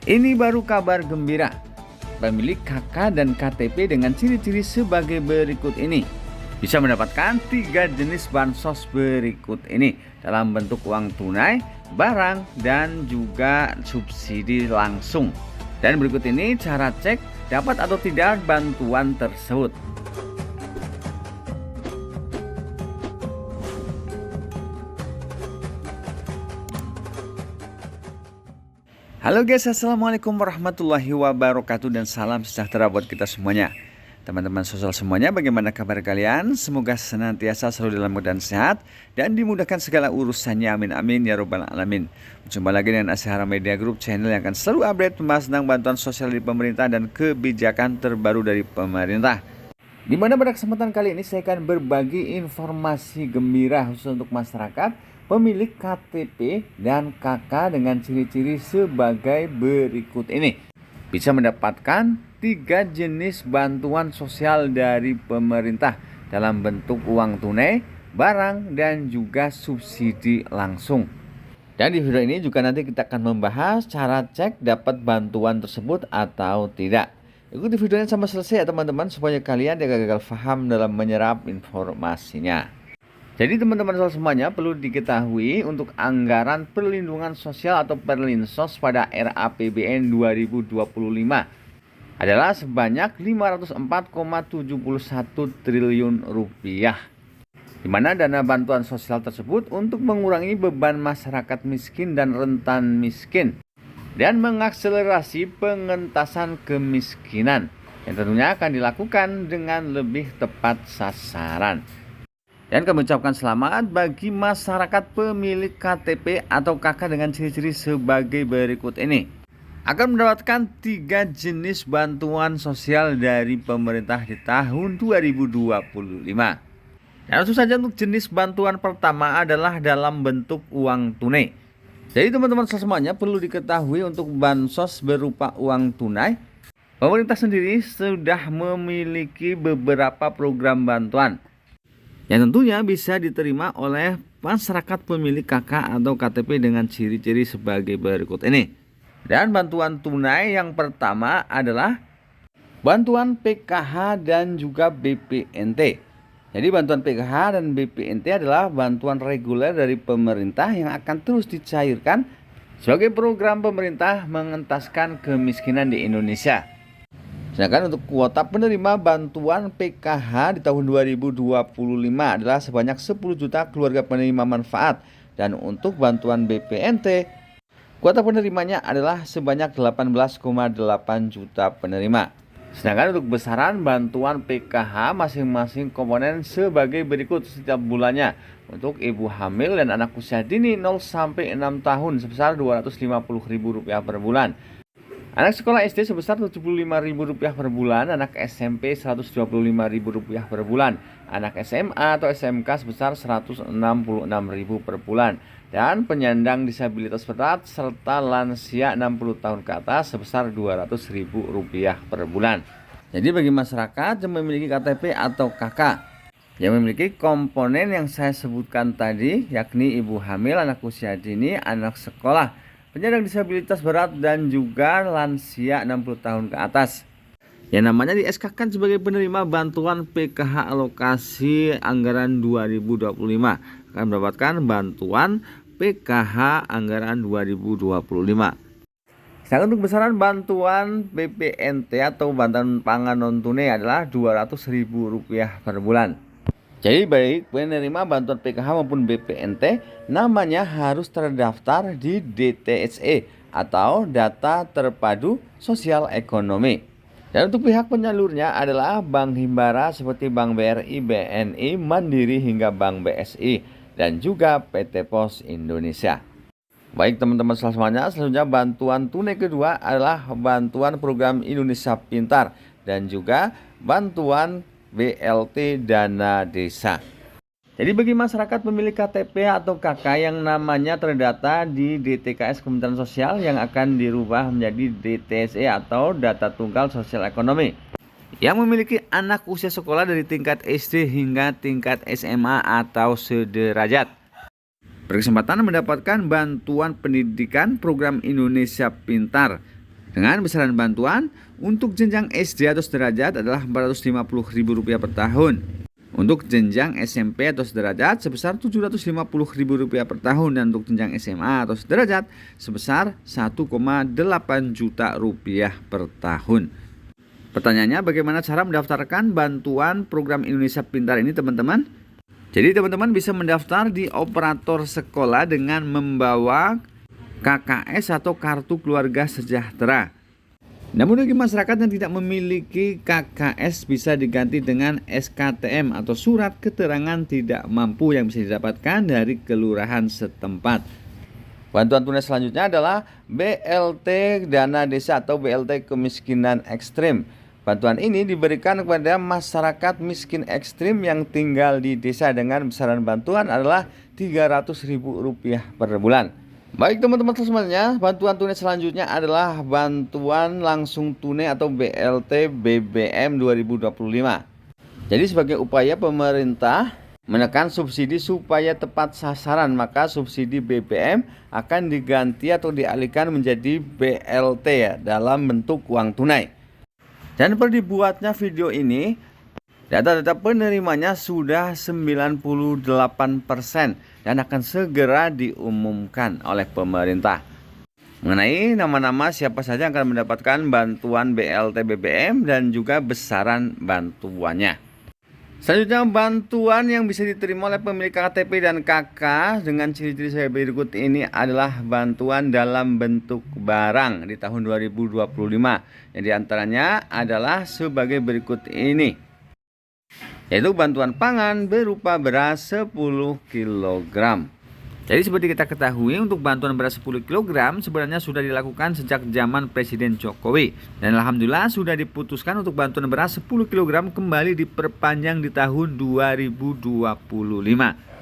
Ini baru kabar gembira. Pemilik KK dan KTP dengan ciri-ciri sebagai berikut ini bisa mendapatkan 3 jenis bansos berikut ini dalam bentuk uang tunai, barang, dan juga subsidi langsung. Dan berikut ini cara cek dapat atau tidak bantuan tersebut. Halo guys, assalamualaikum warahmatullahi wabarakatuh dan salam sejahtera buat kita semuanya. Teman-teman sosial semuanya, bagaimana kabar kalian? Semoga senantiasa selalu dalam keadaan sehat dan dimudahkan segala urusannya, amin amin ya robbal alamin. Jumpa lagi dengan Asyhara Media Group, channel yang akan selalu update membahas tentang bantuan sosial dari pemerintah dan kebijakan terbaru dari pemerintah. Di mana pada kesempatan kali ini saya akan berbagi informasi gembira khusus untuk masyarakat pemilik KTP dan KK dengan ciri-ciri sebagai berikut ini. Bisa mendapatkan 3 jenis bantuan sosial dari pemerintah dalam bentuk uang tunai, barang, dan juga subsidi langsung. Dan di video ini juga nanti kita akan membahas cara cek dapat bantuan tersebut atau tidak. Ikuti videonya sampai selesai ya teman-teman, supaya kalian tidak gagal paham dalam menyerap informasinya. Jadi teman-teman semuanya perlu diketahui untuk anggaran perlindungan sosial atau Perlinsos pada RAPBN 2025 adalah sebanyak 504,71 triliun rupiah. Di mana dana bantuan sosial tersebut untuk mengurangi beban masyarakat miskin dan rentan miskin dan mengakselerasi pengentasan kemiskinan yang tentunya akan dilakukan dengan lebih tepat sasaran. Dan kami ucapkan selamat bagi masyarakat pemilik KTP atau KK dengan ciri-ciri sebagai berikut ini. Akan mendapatkan 3 jenis bantuan sosial dari pemerintah di tahun 2025. Dan langsung saja untuk jenis bantuan pertama adalah dalam bentuk uang tunai. Jadi teman-teman semuanya perlu diketahui untuk bansos berupa uang tunai, pemerintah sendiri sudah memiliki beberapa program bantuan yang tentunya bisa diterima oleh masyarakat pemilik KK atau KTP dengan ciri-ciri sebagai berikut ini. Dan bantuan tunai yang pertama adalah bantuan PKH dan juga BPNT. Jadi bantuan PKH dan BPNT adalah bantuan reguler dari pemerintah yang akan terus dicairkan sebagai program pemerintah mengentaskan kemiskinan di Indonesia. Sedangkan untuk kuota penerima bantuan PKH di tahun 2025 adalah sebanyak 10 juta keluarga penerima manfaat. Dan untuk bantuan BPNT, kuota penerimanya adalah sebanyak 18,8 juta penerima. Sedangkan untuk besaran bantuan PKH masing-masing komponen sebagai berikut setiap bulannya. Untuk ibu hamil dan anak usia dini 0 sampai 6 tahun sebesar Rp250.000 per bulan. Anak sekolah SD sebesar Rp75.000 per bulan, anak SMP Rp125.000 per bulan, anak SMA atau SMK sebesar Rp166.000 per bulan, dan penyandang disabilitas berat serta lansia 60 tahun ke atas sebesar Rp200.000 per bulan. Jadi bagi masyarakat yang memiliki KTP atau KK yang memiliki komponen yang saya sebutkan tadi, yakni ibu hamil, anak usia dini, anak sekolah, penyandang disabilitas berat, dan juga lansia 60 tahun ke atas, yang namanya di SK-kan sebagai penerima bantuan PKH alokasi anggaran 2025 akan mendapatkan bantuan PKH anggaran 2025. Sedangkan untuk besaran bantuan BPNT atau bantuan pangan non tunai adalah Rp200.000 per bulan. Jadi baik penerima bantuan PKH maupun BPNT namanya harus terdaftar di DTSE atau Data Terpadu Sosial Ekonomi. Dan untuk pihak penyalurnya adalah Bank Himbara seperti Bank BRI, BNI, Mandiri hingga Bank BSI dan juga PT Pos Indonesia. Baik teman-teman semuanya, selanjutnya bantuan tunai kedua adalah bantuan program Indonesia Pintar dan juga bantuan BLT Dana Desa. Jadi bagi masyarakat pemilik KTP atau KK yang namanya terdata di DTKS Kementerian Sosial yang akan dirubah menjadi DTSE atau Data Tunggal Sosial Ekonomi, yang memiliki anak usia sekolah dari tingkat SD hingga tingkat SMA atau sederajat, berkesempatan mendapatkan bantuan pendidikan program Indonesia Pintar Dengan besaran bantuan untuk jenjang SD atau sederajat adalah Rp450.000 per tahun. Untuk jenjang SMP atau sederajat sebesar Rp750.000 per tahun, dan untuk jenjang SMA atau sederajat sebesar Rp1,8 juta per tahun. Pertanyaannya, bagaimana cara mendaftarkan bantuan program Indonesia Pintar ini, teman-teman? Jadi teman-teman bisa mendaftar di operator sekolah dengan membawa KKS atau Kartu Keluarga Sejahtera. Namun bagi masyarakat yang tidak memiliki KKS bisa diganti dengan SKTM atau Surat Keterangan Tidak Mampu yang bisa didapatkan dari kelurahan setempat. Bantuan tunai selanjutnya adalah BLT Dana Desa atau BLT Kemiskinan Ekstrim. Bantuan ini diberikan kepada masyarakat miskin ekstrim yang tinggal di desa dengan besaran bantuan adalah Rp300.000 per bulan. Baik teman-teman semuanya, bantuan tunai selanjutnya adalah bantuan langsung tunai atau BLT BBM 2025. Jadi sebagai upaya pemerintah menekan subsidi supaya tepat sasaran, maka subsidi BBM akan diganti atau dialihkan menjadi BLT ya, dalam bentuk uang tunai. Dan per dibuatnya video ini, data-data penerimanya sudah 98% dan akan segera diumumkan oleh pemerintah. Mengenai nama-nama siapa saja yang akan mendapatkan bantuan BLT BBM dan juga besaran bantuannya. Selanjutnya, bantuan yang bisa diterima oleh pemilik KTP dan KK dengan ciri-ciri saya berikut ini adalah bantuan dalam bentuk barang di tahun 2025. Yang diantaranya adalah sebagai berikut ini, yaitu bantuan pangan berupa beras 10 kg. Jadi seperti kita ketahui, untuk bantuan beras 10 kg sebenarnya sudah dilakukan sejak zaman Presiden Jokowi. Dan alhamdulillah sudah diputuskan untuk bantuan beras 10 kg kembali diperpanjang di tahun 2025.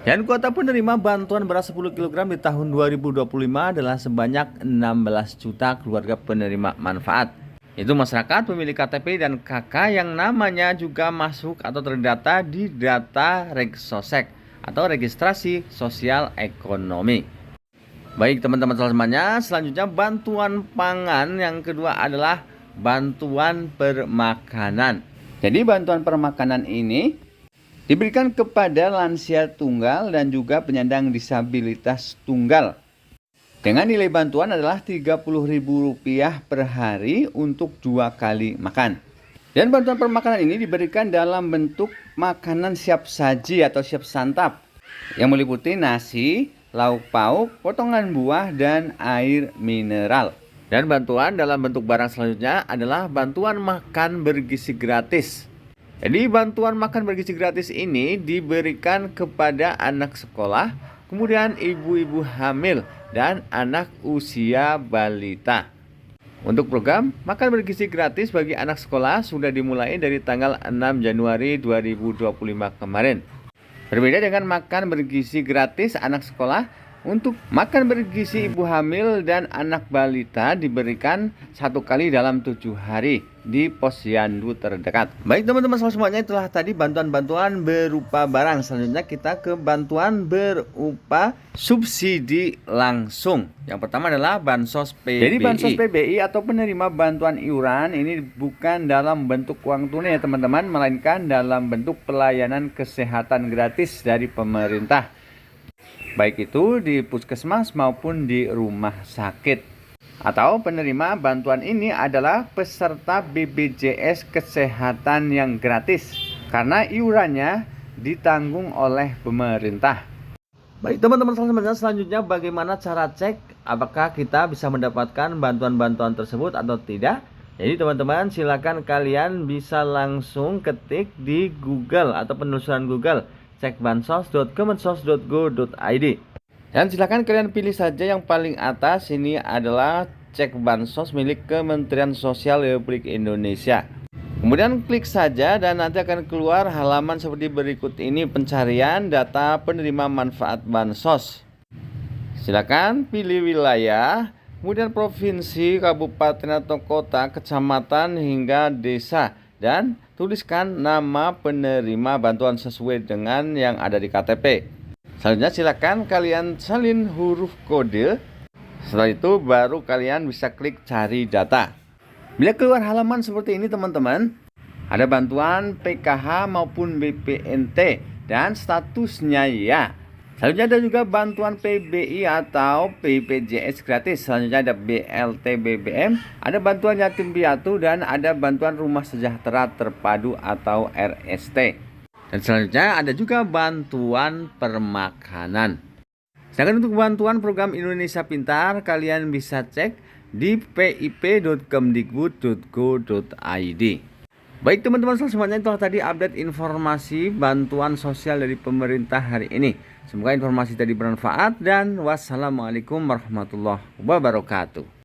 Dan kuota penerima bantuan beras 10 kg di tahun 2025 adalah sebanyak 16 juta keluarga penerima manfaat. Itu masyarakat pemilik KTP dan KK yang namanya juga masuk atau terdata di data Regsosek atau Registrasi Sosial Ekonomi. Baik teman-teman semuanya, selanjutnya bantuan pangan yang kedua adalah bantuan permakanan. Jadi bantuan permakanan ini diberikan kepada lansia tunggal dan juga penyandang disabilitas tunggal. Dengan nilai bantuan adalah Rp30.000 per hari untuk 2 kali makan. Dan bantuan permakanan ini diberikan dalam bentuk makanan siap saji atau siap santap yang meliputi nasi, lauk pauk, potongan buah, dan air mineral. Dan bantuan dalam bentuk barang selanjutnya adalah bantuan makan bergizi gratis. Jadi bantuan makan bergizi gratis ini diberikan kepada anak sekolah, kemudian ibu-ibu hamil, dan anak usia balita. Untuk program makan bergizi gratis bagi anak sekolah sudah dimulai dari tanggal 6 Januari 2025 kemarin. Berbeda dengan makan bergizi gratis anak sekolah, untuk makan bergizi ibu hamil dan anak balita diberikan 1 kali dalam 7 hari di posyandu terdekat. Baik teman-teman semuanya, itulah tadi bantuan-bantuan berupa barang. Selanjutnya kita ke bantuan berupa subsidi langsung. Yang pertama adalah Bansos PBI. Jadi Bansos PBI atau penerima bantuan iuran ini bukan dalam bentuk uang tunai ya teman-teman, melainkan dalam bentuk pelayanan kesehatan gratis dari pemerintah, baik itu di puskesmas maupun di rumah sakit. Atau penerima bantuan ini adalah peserta BPJS Kesehatan yang gratis karena iurannya ditanggung oleh pemerintah. Baik teman-teman selanjutnya, bagaimana cara cek apakah kita bisa mendapatkan bantuan-bantuan tersebut atau tidak? Jadi teman-teman silakan kalian bisa langsung ketik di Google atau penelusuran Google, cek bansos.kemensos.go.id. Dan silakan kalian pilih saja yang paling atas, ini adalah cek bansos milik Kementerian Sosial Republik Indonesia. Kemudian klik saja dan nanti akan keluar halaman seperti berikut ini, pencarian data penerima manfaat bansos. Silakan pilih wilayah, kemudian provinsi, kabupaten atau kota, kecamatan hingga desa, dan tuliskan nama penerima bantuan sesuai dengan yang ada di KTP. Selanjutnya silakan kalian salin huruf kode. Setelah itu baru kalian bisa klik cari data. Bila keluar halaman seperti ini teman-teman, ada bantuan PKH maupun BPNT dan statusnya ya. Selanjutnya ada juga bantuan PBI atau BPJS gratis. Selanjutnya ada BLT BBM, ada bantuan yatim piatu, dan ada bantuan rumah sejahtera terpadu atau RST. Dan selanjutnya ada juga bantuan permakanan. Sedangkan untuk bantuan program Indonesia Pintar, kalian bisa cek di pip.kemdikbud.go.id. Baik teman-teman semuanya, itulah tadi update informasi bantuan sosial dari pemerintah hari ini. Semoga informasi tadi bermanfaat dan wassalamualaikum warahmatullahi wabarakatuh.